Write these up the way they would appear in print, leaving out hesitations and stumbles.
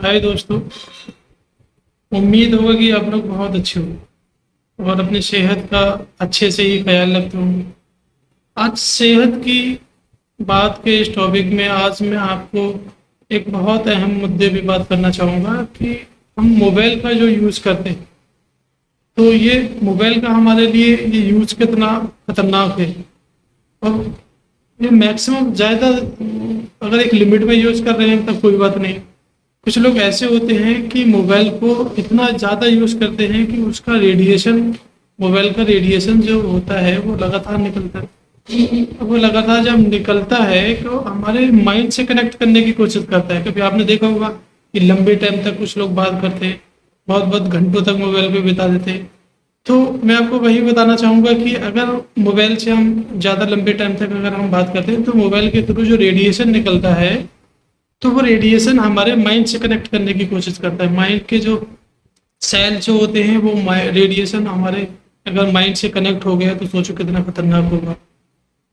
हाय दोस्तों। उम्मीद होगा कि आप लोग बहुत अच्छे हो और अपनी सेहत का अच्छे से ही ख्याल रखते होंगे। आज सेहत की बात के इस टॉपिक में आज मैं आपको एक बहुत अहम मुद्दे पे बात करना चाहूँगा कि हम मोबाइल का जो यूज़ करते हैं, तो ये मोबाइल का हमारे लिए ये यूज़ कितना खतरनाक है। और ये मैक्सिमम ज़्यादा अगर एक लिमिट में यूज़ कर रहे हैं तब कोई बात नहीं। कुछ लोग ऐसे होते हैं कि मोबाइल को इतना ज़्यादा यूज़ करते हैं कि उसका रेडिएशन, मोबाइल का रेडिएशन जो होता है वो लगातार निकलता है। वो लगातार जब निकलता है तो हमारे माइंड से कनेक्ट करने की कोशिश करता है। कभी आपने देखा होगा कि लंबे टाइम तक कुछ लोग बात करते हैं, बहुत बहुत घंटों तक मोबाइल पे बिता देते हैं। तो मैं आपको वही बताना चाहूँगा कि अगर मोबाइल से हम ज़्यादा लंबे टाइम तक अगर हम बात करते हैं तो मोबाइल के थ्रू जो रेडिएशन निकलता है, तो वो रेडिएशन हमारे माइंड से कनेक्ट करने की कोशिश करता है। माइंड के जो सेल जो होते हैं वो रेडिएशन हमारे अगर माइंड से कनेक्ट हो गया तो सोचो कितना खतरनाक होगा।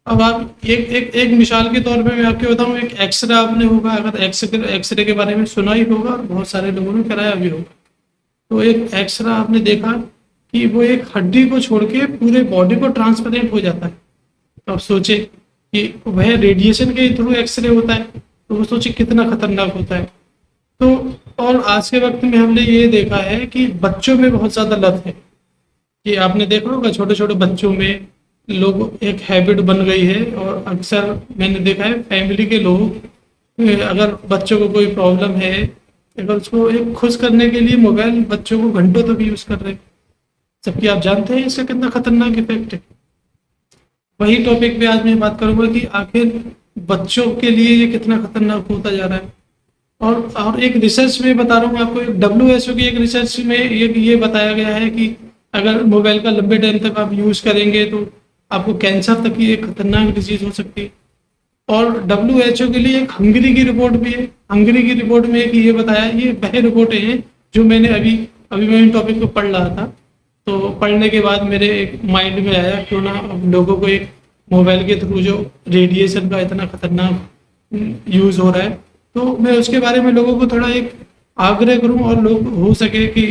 अब आप एक मिसाल के तौर पे मैं आपको बताऊं, एक एक्सरे आपने होगा, अगर एक्सरे के बारे में सुना ही होगा और बहुत सारे लोगों ने कराया भी होगा। तो एक एक्सरे आपने देखा कि वो एक हड्डी को छोड़ के पूरे बॉडी को ट्रांसपेरेंट हो जाता है। तो आप सोचे कि वह रेडिएशन के थ्रू एक्सरे होता है, तो वो सोचे कितना खतरनाक होता है। तो और आज के वक्त में हमने ये देखा है कि बच्चों में बहुत ज़्यादा लत है कि आपने देखा होगा छोटे छोटे बच्चों में लोग एक हैबिट बन गई है। और अक्सर मैंने देखा है फैमिली के लोग अगर बच्चों को कोई प्रॉब्लम है, अगर उसको एक खुश करने के लिए मोबाइल बच्चों को घंटों तक यूज़ कर रहे हैं, जबकि आप जानते हैं इसका कितना खतरनाक इफेक्ट है। वही टॉपिक पे आज मैं बात करूंगा कि आखिर बच्चों के लिए ये कितना खतरनाक होता जा रहा है। और एक रिसर्च में बता रहा हूँ आपको, एक WHO की एक रिसर्च में ये बताया गया है कि अगर मोबाइल का लंबे टाइम तक आप यूज़ करेंगे तो आपको कैंसर तक की एक खतरनाक डिजीज हो सकती है। और WHO के लिए एक हंगरी की रिपोर्ट भी है। हंगरी की रिपोर्ट में एक ये बताया, ये वह रिपोर्टें हैं जो मैंने अभी अभी मैं इन टॉपिक को पढ़ रहा था। तो पढ़ने के बाद मेरे एक माइंड में आया क्यों ना अब लोगों को एक मोबाइल के थ्रू जो रेडिएशन का इतना खतरनाक यूज़ हो रहा है, तो मैं उसके बारे में लोगों को थोड़ा एक आग्रह करूं और लोग हो सके कि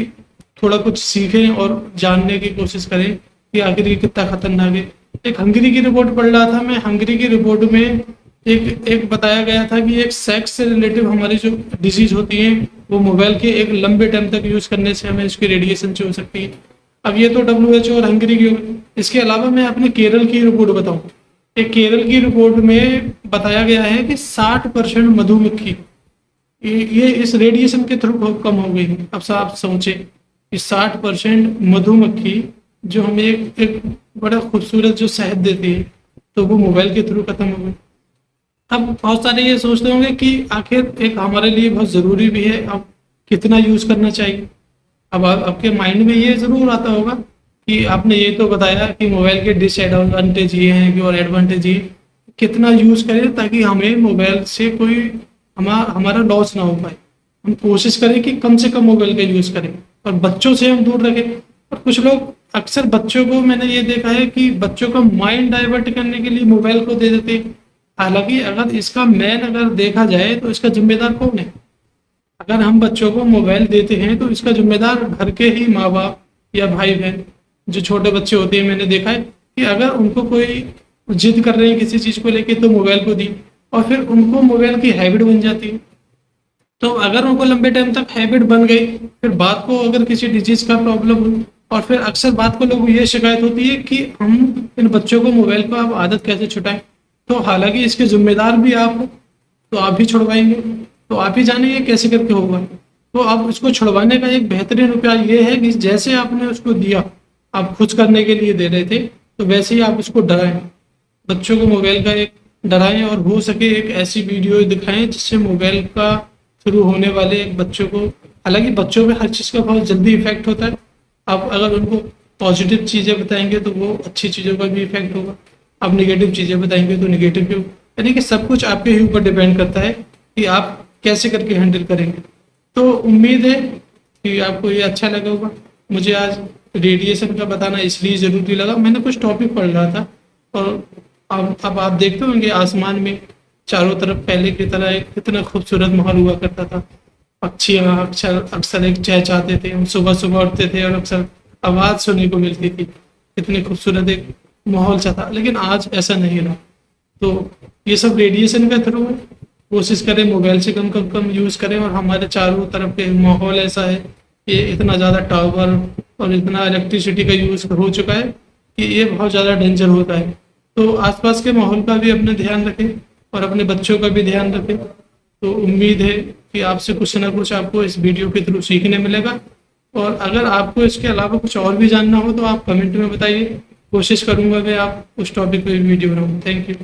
थोड़ा कुछ सीखें और जानने की कोशिश करें कि आखिर ये कितना खतरनाक है। एक हंगरी की रिपोर्ट पढ़ रहा था मैं। हंगरी की रिपोर्ट में एक बताया गया था कि एक सेक्स से रिलेटिव हमारी जो डिजीज होती है वो मोबाइल के एक लंबे टाइम तक यूज करने से हमें इसकी रेडिएशन से हो सकती है। अब ये तो WHO और हंगरी की। इसके अलावा मैं अपने केरल की रिपोर्ट बताऊं। एक केरल की रिपोर्ट में बताया गया है कि 60% मधुमक्खी ये इस रेडिएशन के थ्रू कम हो गई है। अब आप सोचे कि 60% मधुमक्खी जो हमें एक बड़ा खूबसूरत जो शहद देती है, तो वो मोबाइल के थ्रू खत्म हो गई। अब बहुत सारे ये सोचते होंगे कि आखिर एक हमारे लिए बहुत ज़रूरी भी है, अब कितना यूज़ करना चाहिए। अब आपके माइंड में ये ज़रूर आता होगा कि आपने ये तो बताया कि मोबाइल के डिसएडवांटेज ये हैं कि और एडवांटेज ये, कितना यूज़ करें ताकि हमें मोबाइल से कोई हमारा लॉस ना हो पाए। हम कोशिश करें कि कम से कम मोबाइल का यूज़ करें और बच्चों से हम दूर रखें। और कुछ लोग अक्सर बच्चों को, मैंने ये देखा है कि बच्चों का माइंड डाइवर्ट करने के लिए मोबाइल को दे देते हैं। हालांकि अगर इसका मेन अगर देखा जाए तो इसका जिम्मेदार कौन है? अगर हम बच्चों को मोबाइल देते हैं तो इसका जिम्मेदार घर के ही माँ बाप या भाई बहन। जो छोटे बच्चे होते हैं मैंने देखा है कि अगर उनको कोई जिद कर रहे हैं किसी चीज़ को लेके तो मोबाइल को दी और फिर उनको मोबाइल की हैबिट बन जाती है। तो अगर उनको लंबे टाइम तक हैबिट बन गई, फिर बात को अगर किसी डिजीज का प्रॉब्लम हो, और फिर अक्सर बात को लोगों को ये शिकायत होती है कि हम इन बच्चों को मोबाइल को अब आदत कैसे छुटाएं। तो हालांकि इसके जिम्मेदार भी आप हो, तो आप भी छुड़वाएंगे, तो आप ही जाने ये कैसे करके होगा। तो अब उसको छुड़वाने का एक बेहतरीन उपाय ये है कि जैसे आपने उसको दिया, आप खुश करने के लिए दे रहे थे, तो वैसे ही आप उसको डराएं। बच्चों को मोबाइल का एक डराएं और हो सके एक ऐसी वीडियो दिखाएं जिससे मोबाइल का थ्रू होने वाले एक बच्चों को, हालांकि बच्चों में हर चीज़ का बहुत जल्दी इफेक्ट होता है। आप अगर उनको पॉजिटिव चीज़ें बताएंगे तो वो अच्छी चीज़ों का भी इफेक्ट होगा, आप नेगेटिव चीज़ें बताएंगे तो नेगेटिव भी होगा। यानी कि सब कुछ आपके ही ऊपर डिपेंड करता है कि आप कैसे करके हैंडल करेंगे। तो उम्मीद है कि आपको ये अच्छा लगा होगा। मुझे आज रेडिएशन का बताना इसलिए ज़रूरी लगा, मैंने कुछ टॉपिक पढ़ रहा था। और अब आप देखते होंगे आसमान में चारों तरफ पहले की तरह एक कितना खूबसूरत माहौल हुआ करता था। पक्षियाँ अक्सर अक्सर एक चहचहाते थे, हम सुबह सुबह उठते थे और अक्सर आवाज़ सुनने को मिलती थी, कितनी खूबसूरत एक माहौल सा था। लेकिन आज ऐसा नहीं रहा। तो ये सब रेडिएशन के थ्रू है। कोशिश करें मोबाइल से कम कम कम यूज़ करें, और हमारे चारों तरफ के माहौल ऐसा है, ये इतना ज़्यादा टावर और इतना इलेक्ट्रिसिटी का यूज़ हो चुका है कि ये बहुत ज़्यादा डेंजर होता है। तो आसपास के माहौल का भी अपने ध्यान रखें और अपने बच्चों का भी ध्यान रखें। तो उम्मीद है कि आपसे कुछ ना कुछ आपको इस वीडियो के थ्रू सीखने मिलेगा। और अगर आपको इसके अलावा कुछ और भी जानना हो तो आप कमेंट में बताइए, कोशिश करूंगा कि आप उस टॉपिक पे वीडियो बनाऊँ। Thank you.